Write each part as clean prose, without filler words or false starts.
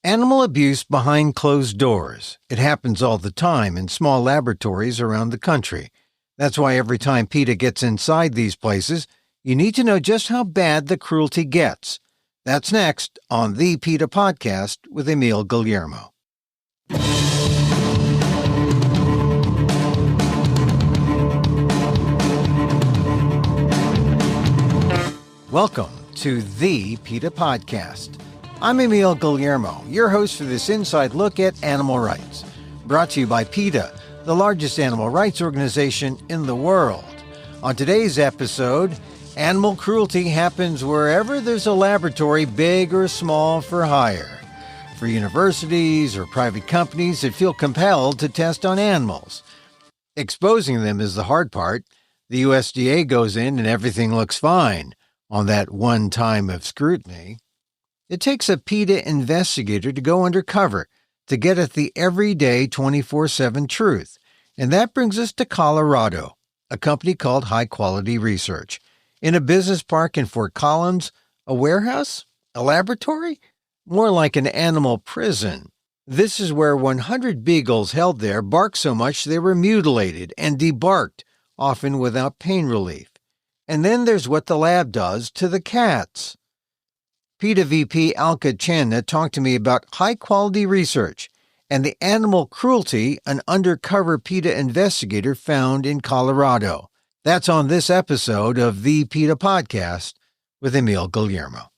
Animal abuse behind closed doors. It happens all the time in small laboratories around the country. That's why every time PETA gets inside these places, you need to know just how bad the cruelty gets. That's next on the PETA Podcast with Emil Guillermo. Welcome to the PETA Podcast. I'm Emil Guillermo, your host for this inside look at animal rights. Brought to you by PETA, the largest animal rights organization in the world. On today's episode, animal cruelty happens wherever there's a laboratory, big or small, for hire. For universities or private companies that feel compelled to test on animals. Exposing them is the hard part. The USDA goes in and everything looks fine on that one time of scrutiny. It takes a PETA investigator to go undercover to get at the everyday 24/7 truth. And that brings us to Colorado, a company called High Quality Research. In a business park in Fort Collins, a warehouse? A laboratory? More like an animal prison. This is where 100 beagles held there barked so much they were mutilated and debarked, often without pain relief. And then there's what the lab does to the cats. PETA VP Alka Chenna talked to me about high-quality research and the animal cruelty an undercover PETA investigator found in Colorado. That's on this episode of the PETA Podcast with Emil Guillermo.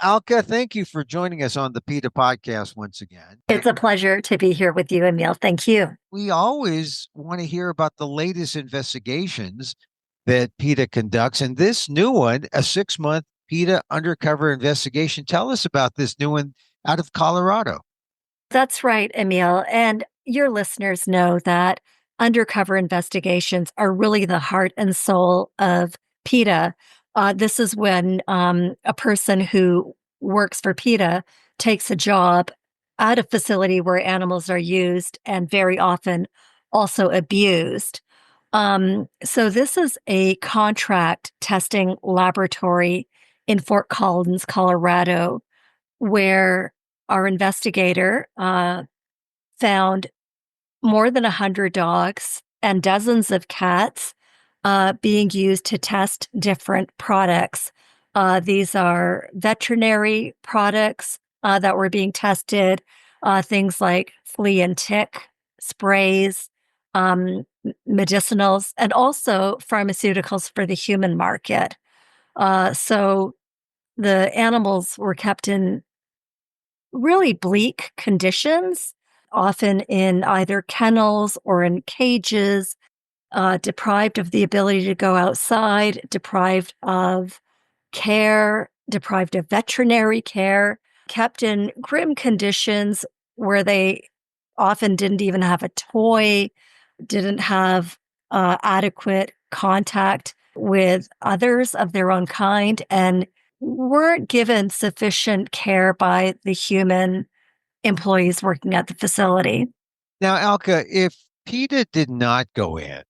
Alka, thank you for joining us on the PETA Podcast once again. It's a pleasure to be here with you, Emil. Thank you. We always want to hear about the latest investigations that PETA conducts, and this new one, a 6-month PETA undercover investigation. Tell us about this new one out of Colorado. That's right, Emil. And your listeners know that undercover investigations are really the heart and soul of PETA. This is when a person who works for PETA takes a job at a facility where animals are used and very often also abused. So this is a contract testing laboratory in Fort Collins, Colorado, where our investigator found more than 100 dogs and dozens of cats being used to test different products. These are veterinary products that were being tested, things like flea and tick sprays, medicinals, and also pharmaceuticals for the human market. So the animals were kept in really bleak conditions, often in either kennels or in cages, deprived of the ability to go outside, deprived of care, deprived of veterinary care, kept in grim conditions where they often didn't even have a toy, didn't have adequate contact with others of their own kind, and weren't given sufficient care by the human employees working at the facility. Now, Alka, if PETA did not go in,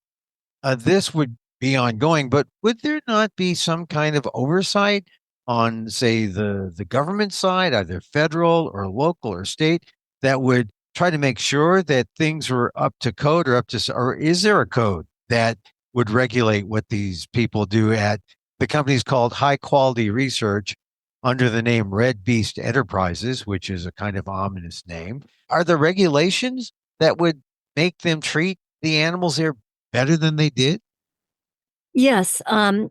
this would be ongoing, but would there not be some kind of oversight on, say, the government side, either federal or local or state, that would try to make sure that things were up to code or is there a code that would regulate what these people do at the company's called High Quality Research under the name Red Beast Enterprises, which is a kind of ominous name? Are there regulations that would make them treat the animals there better than they did? Yes,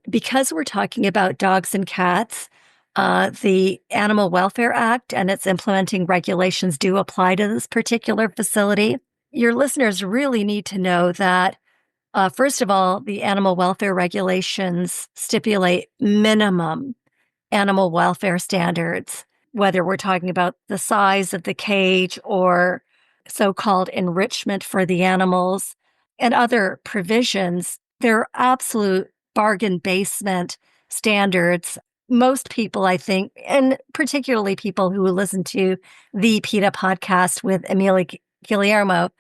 because we're talking about dogs and cats, the Animal Welfare Act and its implementing regulations do apply to this particular facility. Your listeners really need to know that, first of all, the animal welfare regulations stipulate minimum animal welfare standards, whether we're talking about the size of the cage or so-called enrichment for the animals and other provisions. They're absolute bargain basement standards. Most people, I think, and particularly people who listen to the PETA podcast with Emilio Guillermo,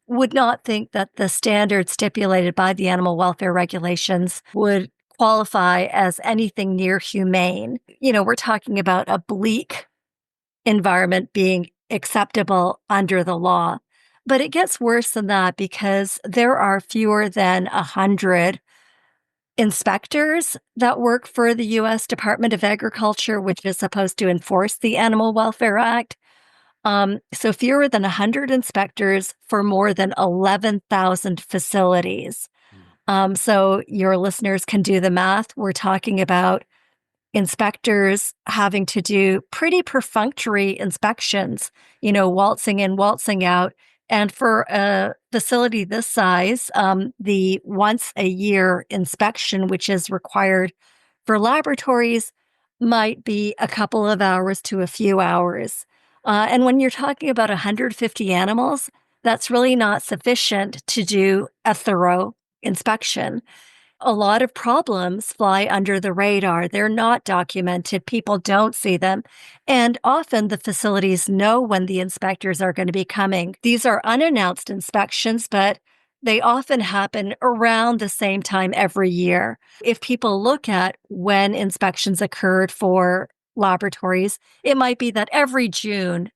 would not think that the standards stipulated by the animal welfare regulations would qualify as anything near humane. You know, we're talking about a bleak environment being acceptable under the law. But it gets worse than that because there are fewer than 100 inspectors that work for the U.S. Department of Agriculture, which is supposed to enforce the Animal Welfare Act. So fewer than 100 inspectors for more than 11,000 facilities. So your listeners can do the math. We're talking about inspectors having to do pretty perfunctory inspections, waltzing in, waltzing out. And for a facility this size, the once a year inspection, which is required for laboratories, might be a couple of hours to a few hours. And when you're talking about 150 animals, that's really not sufficient to do a thorough inspection. A lot of problems fly under the radar. They're not documented. People don't see them. And often the facilities know when the inspectors are going to be coming. These are unannounced inspections, but they often happen around the same time every year. If people look at when inspections occurred for laboratories, it might be that every June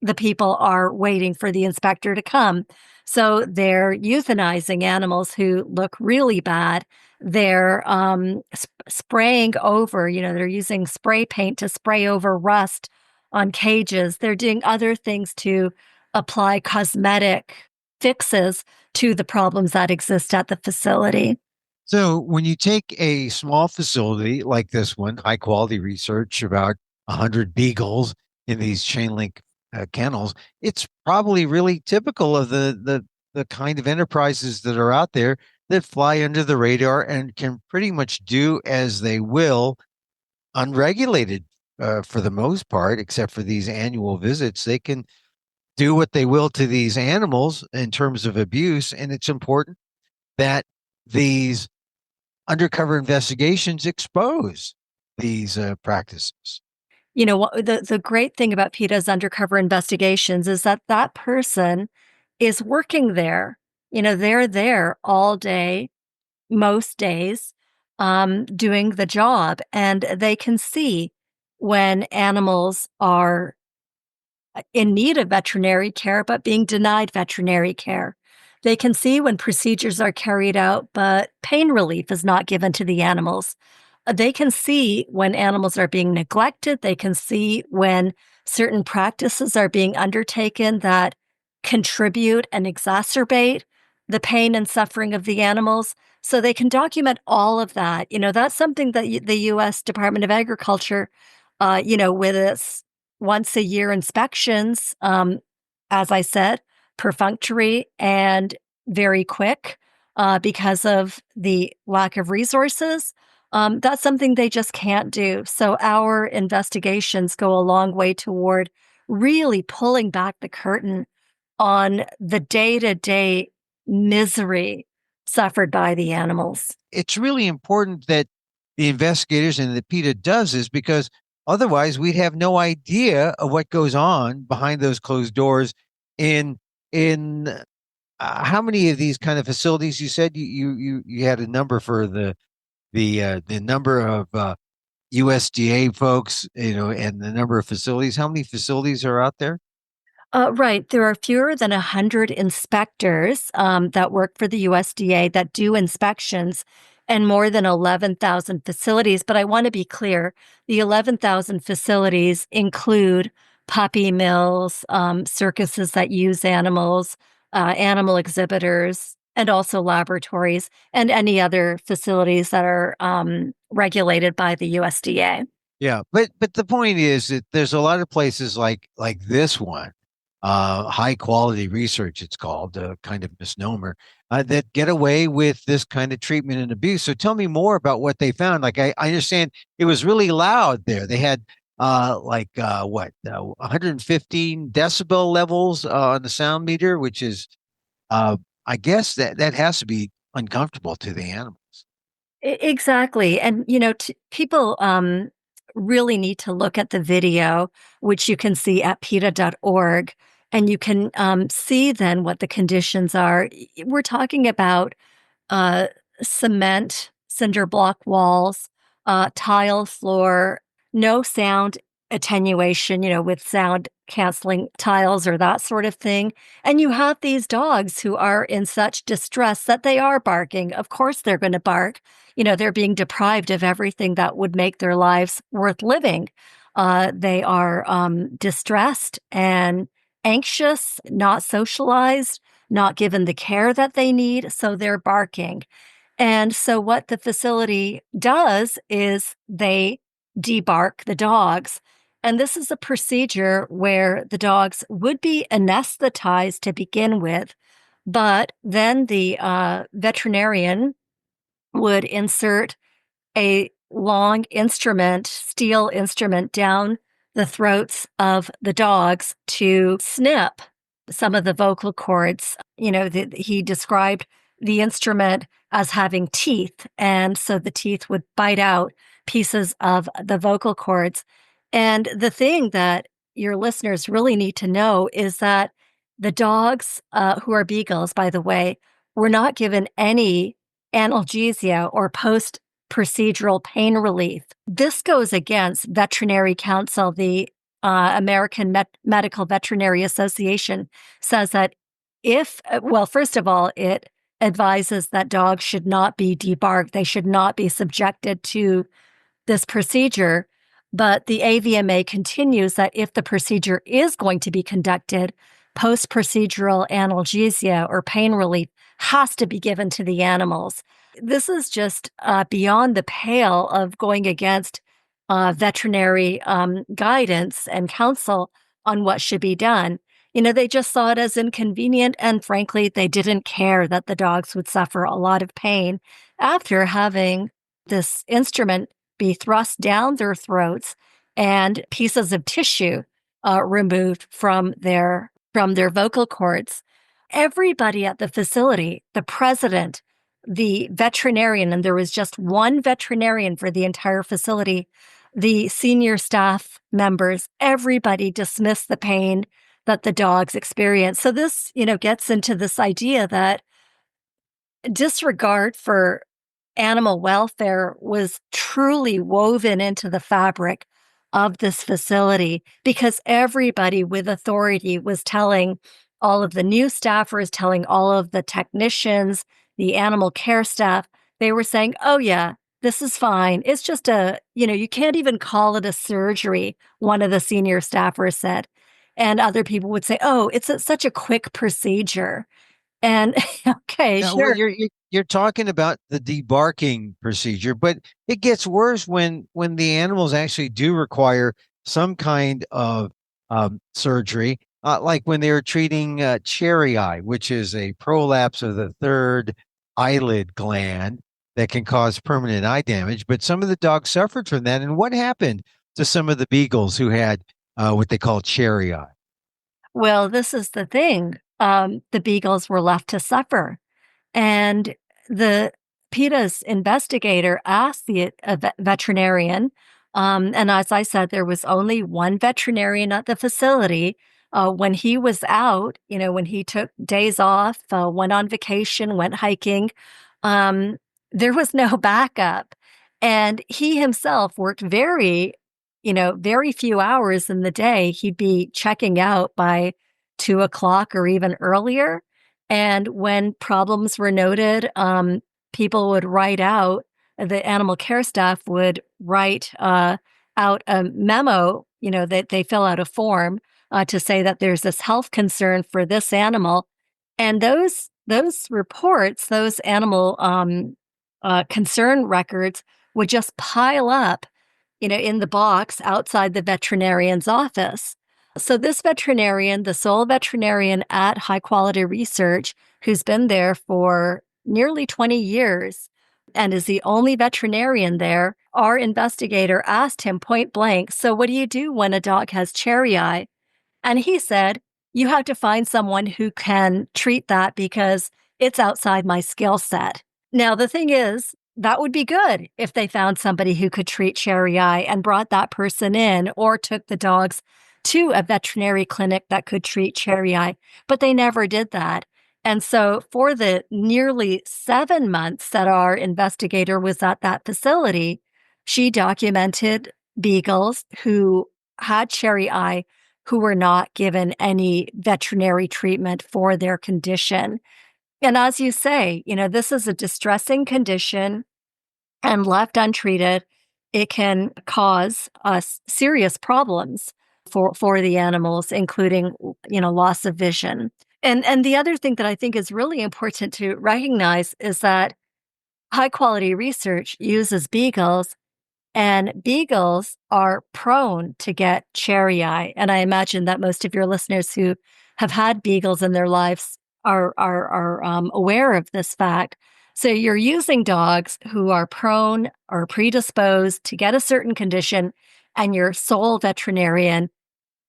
the people are waiting for the inspector to come. So they're euthanizing animals who look really bad. They're spraying over, they're using spray paint to spray over rust on cages. They're doing other things to apply cosmetic fixes to the problems that exist at the facility. So when you take a small facility like this one, high quality research, about 100 beagles in these chain link kennels, it's probably really typical of the kind of enterprises that are out there that fly under the radar and can pretty much do as they will, unregulated for the most part, except for these annual visits. They can do what they will to these animals in terms of abuse. And it's important that these undercover investigations expose these practices. What the great thing about PETA's undercover investigations is that that person is working there. They're there all day, most days, doing the job, and they can see when animals are in need of veterinary care, but being denied veterinary care. They can see when procedures are carried out, but pain relief is not given to the animals. They can see when animals are being neglected. They can see when certain practices are being undertaken that contribute and exacerbate the pain and suffering of the animals. So they can document all of that. That's something that the U.S. Department of Agriculture, with its once a year inspections, as I said, perfunctory and very quick because of the lack of resources. That's something they just can't do. So our investigations go a long way toward really pulling back the curtain on the day-to-day misery suffered by the animals. It's really important that the investigators and the PETA does this, because otherwise we'd have no idea of what goes on behind those closed doors in how many of these kind of facilities. You said you had a number for the number of USDA folks, and the number of facilities. How many facilities are out there? Right. There are fewer than 100 inspectors that work for the USDA that do inspections, and more than 11,000 facilities. But I want to be clear, the 11,000 facilities include puppy mills, circuses that use animals, animal exhibitors, and also laboratories, and any other facilities that are regulated by the USDA. Yeah, but the point is that there's a lot of places like this one, high quality research, it's called, a kind of misnomer, that get away with this kind of treatment and abuse. So tell me more about what they found. Like I understand it was really loud there. They had 115 decibel levels on the sound meter, which is I guess that has to be uncomfortable to the animals. Exactly. And, people really need to look at the video, which you can see at PETA.org, and you can see then what the conditions are. We're talking about uh, cement, cinder block walls, tile floor, no sound attenuation, with sound canceling tiles or that sort of thing. And you have these dogs who are in such distress that they are barking. Of course, they're going to bark. They're being deprived of everything that would make their lives worth living. They are distressed and anxious, not socialized, not given the care that they need. So they're barking. And so what the facility does is they debark the dogs. And this is a procedure where the dogs would be anesthetized to begin with, but then the veterinarian would insert a long instrument, steel instrument, down the throats of the dogs to snip some of the vocal cords. He described the instrument as having teeth, and so the teeth would bite out pieces of the vocal cords. And the thing that your listeners really need to know is that the dogs, who are beagles, by the way, were not given any analgesia or post procedural pain relief. This goes against Veterinary Council. The American Medical Veterinary Association says that first of all, it advises that dogs should not be debarked. They should not be subjected to this procedure. But the AVMA continues that if the procedure is going to be conducted, post-procedural analgesia or pain relief has to be given to the animals. This is just beyond the pale of going against veterinary guidance and counsel on what should be done. They just saw it as inconvenient, and frankly, they didn't care that the dogs would suffer a lot of pain after having this instrument be thrust down their throats and pieces of tissue removed from their vocal cords. Everybody at the facility, the president, the veterinarian, and there was just one veterinarian for the entire facility, the senior staff members, everybody dismissed the pain that the dogs experienced. So this, gets into this idea that disregard for animal welfare was truly woven into the fabric of this facility, because everybody with authority was telling all of the new staffers, telling all of the technicians, the animal care staff, they were saying, oh yeah, this is fine. It's just you can't even call it a surgery, one of the senior staffers said. And other people would say, oh, it's such a quick procedure. And okay, Now, well, sure. you're talking about the debarking procedure, but it gets worse when the animals actually do require some kind of surgery, like when they were treating cherry eye, which is a prolapse of the third eyelid gland that can cause permanent eye damage. But some of the dogs suffered from that. And what happened to some of the beagles who had what they call cherry eye? Well, this is the thing. The beagles were left to suffer. And the PETA's investigator asked the veterinarian, and as I said, there was only one veterinarian at the facility. When he was out, when he took days off, went on vacation, went hiking, um, there was no backup. And he himself worked very few hours in the day. He'd be checking out by 2 o'clock or even earlier. And when problems were noted, people would write out, the animal care staff would write out a memo, that they fill out a form to say that there's this health concern for this animal. And those reports, those animal concern records would just pile up, in the box outside the veterinarian's office. So this veterinarian, the sole veterinarian at High Quality Research, who's been there for nearly 20 years and is the only veterinarian there, our investigator asked him point blank, so what do you do when a dog has cherry eye? And he said, you have to find someone who can treat that because it's outside my skill set. Now, the thing is, that would be good if they found somebody who could treat cherry eye and brought that person in or took the dogs to a veterinary clinic that could treat cherry eye, but they never did that. And so for the nearly 7 months that our investigator was at that facility, she documented beagles who had cherry eye who were not given any veterinary treatment for their condition. And as you say, this is a distressing condition, and left untreated, it can cause us serious problems for the animals, including, loss of vision. And the other thing that I think is really important to recognize is that high quality research uses beagles, and beagles are prone to get cherry eye. And I imagine that most of your listeners who have had beagles in their lives are aware of this fact. So you're using dogs who are prone or predisposed to get a certain condition, and your sole veterinarian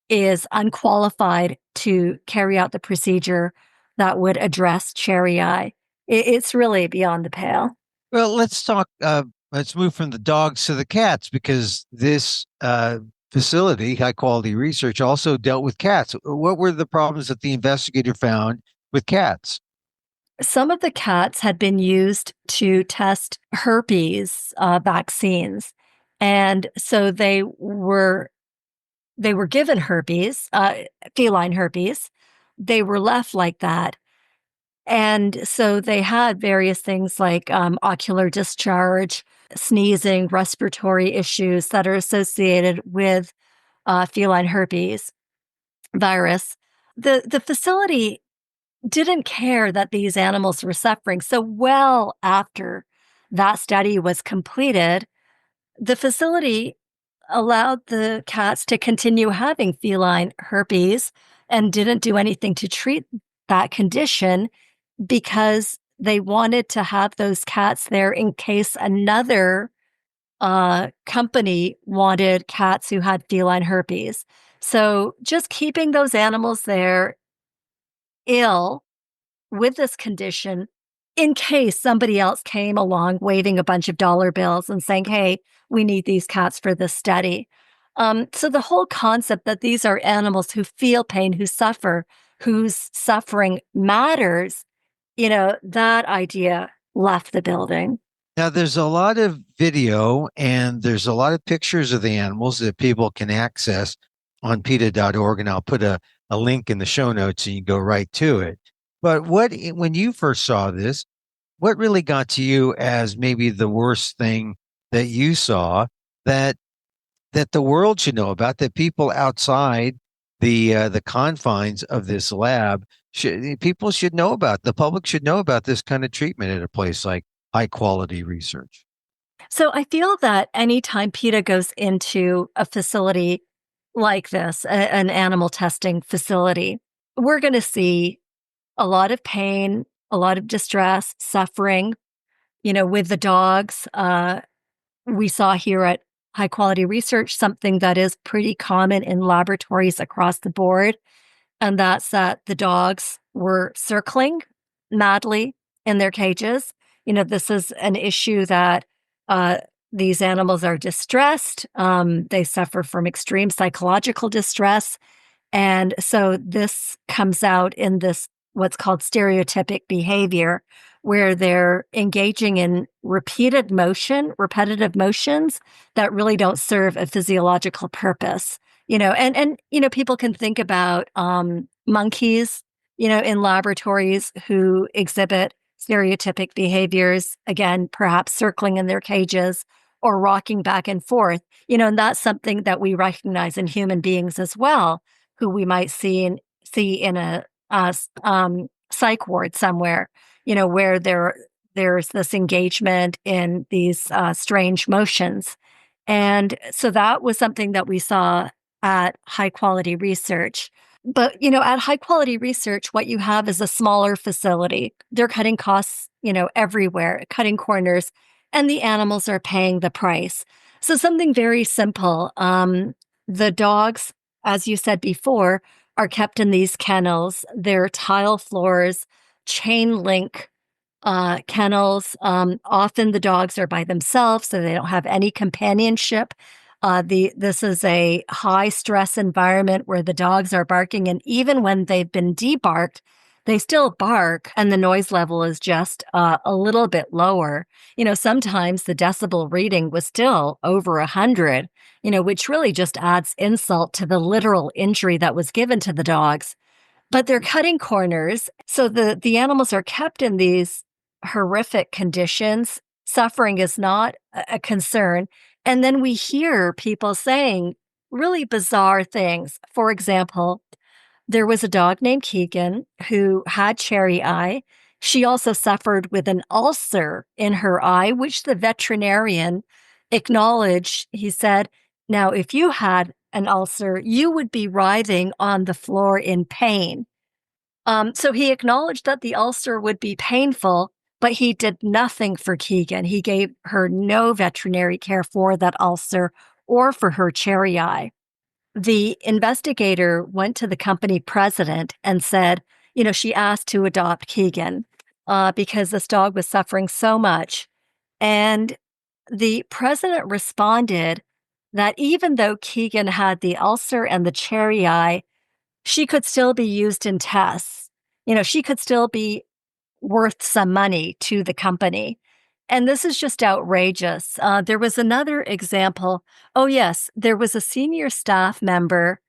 is unqualified to carry out the procedure that would address cherry eye. It's really beyond the pale. Well, let's talk. Let's move from the dogs to the cats, because this facility, high quality research, also dealt with cats. What were the problems that the investigator found with cats? Some of the cats had been used to test herpes vaccines, and so they were given herpes, feline herpes. They were left like that. And so they had various things like ocular discharge, sneezing, respiratory issues that are associated with feline herpes virus. The facility didn't care that these animals were suffering. So well after that study was completed, the facility allowed the cats to continue having feline herpes and didn't do anything to treat that condition, because they wanted to have those cats there in case another company wanted cats who had feline herpes. So just keeping those animals there ill with this condition in case somebody else came along waving a bunch of dollar bills and saying, hey, we need these cats for this study. So the whole concept that these are animals who feel pain, who suffer, whose suffering matters, that idea left the building. Now, there's a lot of video and there's a lot of pictures of the animals that people can access on PETA.org, and I'll put a link in the show notes so you can go right to it. But when you first saw this, what really got to you as maybe the worst thing that you saw that the world should know about, that people outside the confines of this lab people should know about, the public should know about this kind of treatment at a place like high quality research? So I feel that anytime PETA goes into a facility like this, an animal testing facility, we're going to see a lot of pain, a lot of distress, suffering. With the dogs, we saw here at High Quality Research something that is pretty common in laboratories across the board, and that's that the dogs were circling madly in their cages. This is an issue that these animals are distressed. They suffer from extreme psychological distress. And so this comes out in this what's called stereotypic behavior, where they're engaging in repetitive motions that really don't serve a physiological purpose. And people can think about monkeys, in laboratories who exhibit stereotypic behaviors, again, perhaps circling in their cages or rocking back and forth, and that's something that we recognize in human beings as well, who we might see in a psych ward somewhere, where there's this engagement in these strange motions. And so that was something that we saw at High Quality Research. But, at High Quality Research, what you have is a smaller facility. They're cutting costs, everywhere, cutting corners, and the animals are paying the price. So something very simple. The dogs, as you said before, are kept in these kennels. They're tile floors, chain link kennels. Often the dogs are by themselves, so they don't have any companionship. This is a high stress environment where the dogs are barking, and even when they've been debarked, they still bark and the noise level is just a little bit lower. Sometimes the decibel reading was still over 100, which really just adds insult to the literal injury that was given to the dogs. But they're cutting corners. So the animals are kept in these horrific conditions. Suffering is not a concern. And then we hear people saying really bizarre things. For example, there was a dog named Keegan who had cherry eye. She also suffered with an ulcer in her eye, which the veterinarian acknowledged. He said, now, if you had an ulcer, you would be writhing on the floor in pain. So he acknowledged that the ulcer would be painful, but he did nothing for Keegan. He gave her no veterinary care for that ulcer or for her cherry eye. The investigator went to the company president and said, she asked to adopt Keegan because this dog was suffering so much. And the president responded that even though Keegan had the ulcer and the cherry eye, she could still be used in tests. She could still be worth some money to the company. And this is just outrageous. There was another example. Oh, yes, there was a senior staff member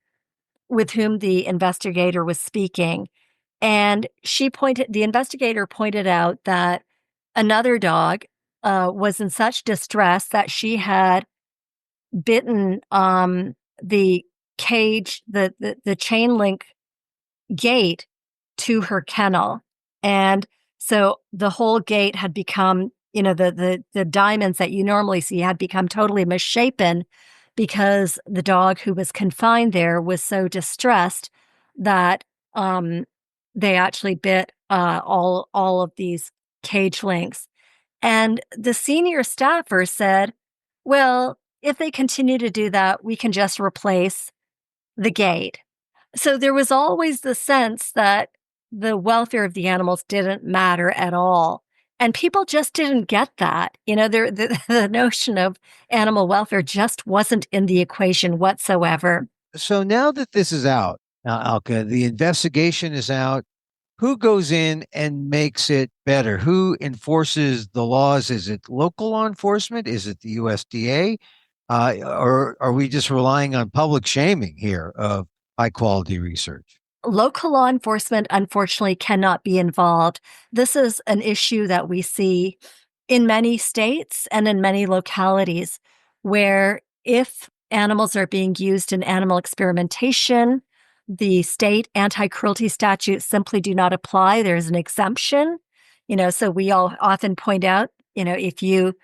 with whom the investigator was speaking. And the investigator pointed out that another dog was in such distress that she had bitten the cage, the chain link gate to her kennel. And so the whole gate had become, the diamonds that you normally see had become totally misshapen because the dog who was confined there was so distressed that they actually bit all of these cage links. And the senior staffer said, well, if they continue to do that, we can just replace the gate. So there was always the sense that the welfare of the animals didn't matter at all. And people just didn't get that. The notion of animal welfare just wasn't in the equation whatsoever. So now that this is out, Alka, the investigation is out. Who goes in and makes it better? Who enforces the laws? Is it local law enforcement? Is it the USDA? Or are we just relying on public shaming here of high quality research? Local law enforcement, unfortunately, cannot be involved. This is an issue that we see in many states and in many localities where if animals are being used in animal experimentation, the state anti-cruelty statutes simply do not apply. There's an exemption. So we all often point out, if you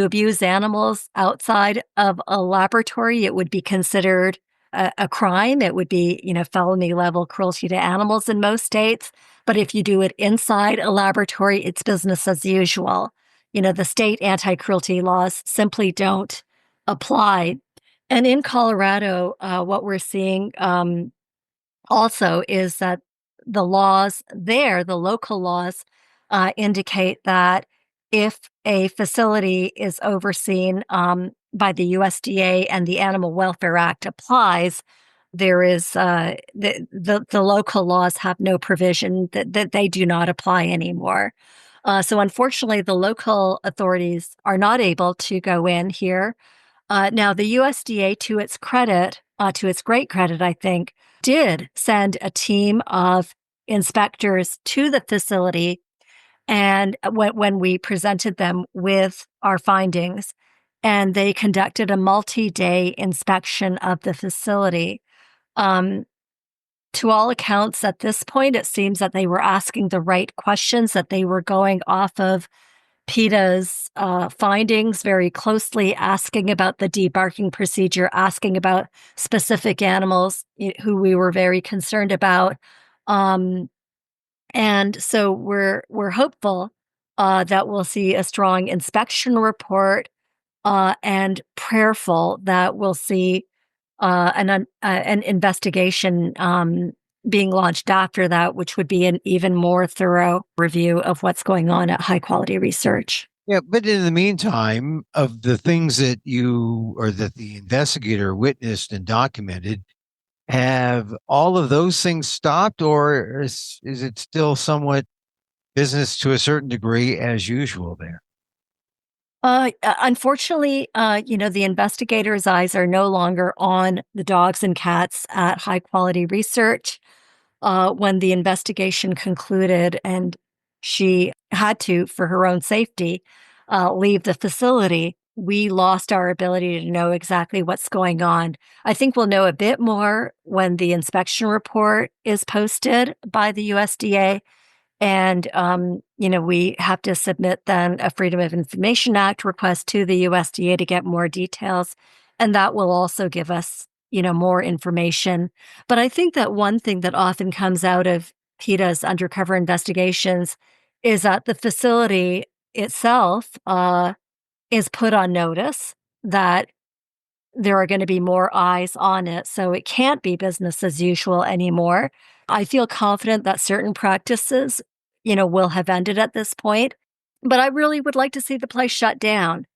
abuse animals outside of a laboratory, it would be considered a crime. It would be, felony level cruelty to animals in most states. But if you do it inside a laboratory, it's business as usual. The state anti-cruelty laws simply don't apply. And in Colorado, what we're seeing also is that the laws there, the local laws, indicate that if a facility is overseen by the USDA and the Animal Welfare Act applies, there is the local laws have no provision that they do not apply anymore. So unfortunately, the local authorities are not able to go in here. Now, the USDA, to its credit, to its great credit, I think, did send a team of inspectors to the facility. And when we presented them with our findings, and they conducted a multi-day inspection of the facility. To all accounts, at this point, it seems that they were asking the right questions, that they were going off of PETA's findings very closely, asking about the debarking procedure, asking about specific animals who we were very concerned about. And so we're hopeful that we'll see a strong inspection report and prayerful that we'll see an investigation being launched after that, which would be an even more thorough review of what's going on at high quality research. Yeah, but in the meantime, of the things that you or that the investigator witnessed and documented, Have all of those things stopped, or is it still somewhat business to a certain degree as usual there? Unfortunately, the investigators' eyes are no longer on the dogs and cats at High Quality Research. When the investigation concluded and she had to, for her own safety, leave the facility, we lost our ability to know exactly what's going on. I think we'll know a bit more when the inspection report is posted by the USDA. And, we have to submit then a Freedom of Information Act request to the USDA to get more details. And that will also give us, more information. But I think that one thing that often comes out of PETA's undercover investigations is that the facility itself is put on notice that there are going to be more eyes on it. So it can't be business as usual anymore. I feel confident that certain practices, will have ended at this point, but I really would like to see the place shut down.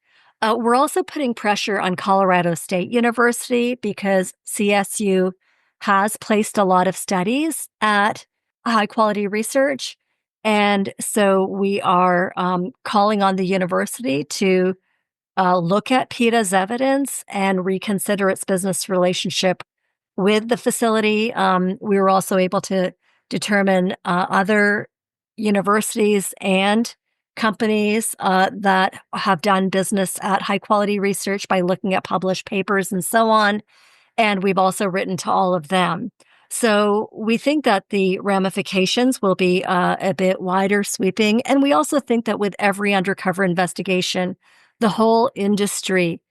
We're also putting pressure on Colorado State University because CSU has placed a lot of studies at high quality research. And so we are calling on the university to look at PETA's evidence and reconsider its business relationship with the facility. We were also able to determine other universities and companies that have done business at high quality research by looking at published papers and so on. And we've also written to all of them. So we think that the ramifications will be a bit wider sweeping. And we also think that with every undercover investigation, the whole industry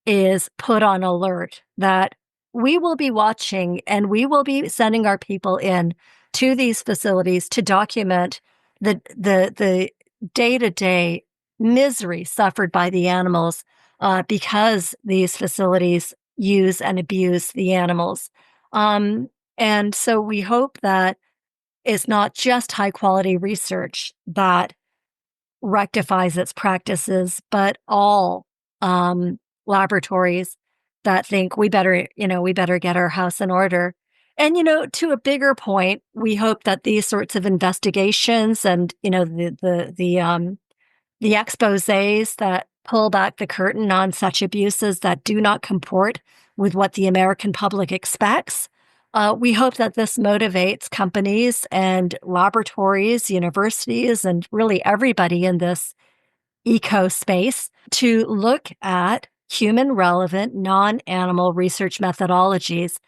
is put on alert that we will be watching and we will be sending our people in to these facilities to document the day-to-day misery suffered by the animals because these facilities use and abuse the animals. And so we hope that it's not just high quality research that rectifies its practices, but all laboratories that think we better get our house in order. And to a bigger point, we hope that these sorts of investigations and the exposés that pull back the curtain on such abuses that do not comport with what the American public expects. We hope that this motivates companies and laboratories, universities, and really everybody in this eco space to look at human relevant, non-animal research methodologies.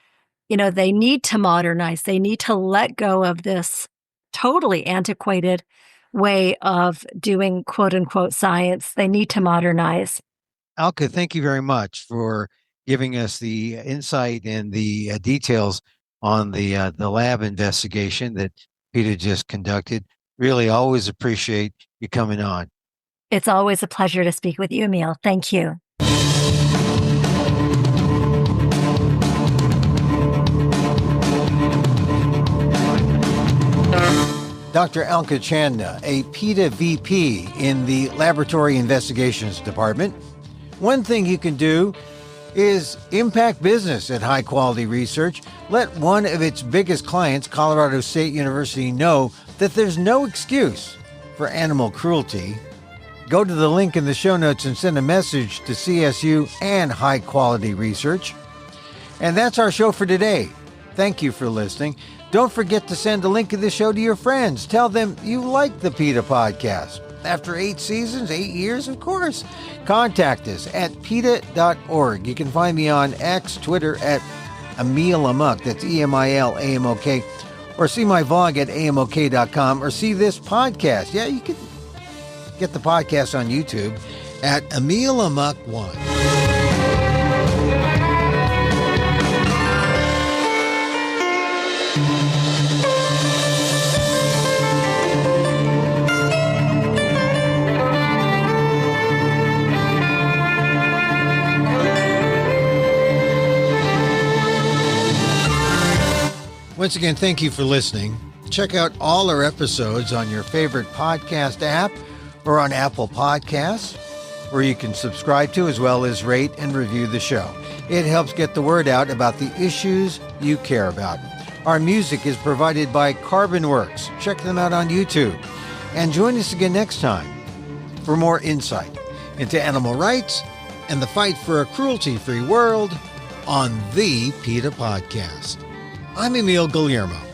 They need to modernize. They need to let go of this totally antiquated way of doing quote unquote science. They need to modernize. Alka, thank you very much for giving us the insight and the details on the lab investigation that PETA just conducted. Really always appreciate you coming on. It's always a pleasure to speak with you, Emil. Thank you. Dr. Alka Chandna, a PETA VP in the Laboratory Investigations Department. One thing you can do is impact business at high quality research. Let one of its biggest clients, Colorado State University, know that there's no excuse for animal cruelty. Go to the link in the show notes and send a message to CSU and high quality research. And that's our show for today. Thank you for listening. Don't forget to send a link of the show to your friends. Tell them you like the PETA podcast. After 8 seasons, 8 years, of course. Contact us at PETA.org. You can find me on X, Twitter at Emil Amok. That's EMILAMOK. Or see my vlog at AMOK.com. Or see this podcast. Yeah, you can get the podcast on YouTube at Emil Amok 1. Once again, thank you for listening. Check out all our episodes on your favorite podcast app or on Apple Podcasts, where you can subscribe to as well as rate and review the show. It helps get the word out about the issues you care about. Our music is provided by Carbon Works. Check them out on YouTube. And join us again next time for more insight into animal rights and the fight for a cruelty-free world on the PETA Podcast. I'm Emil Guillermo.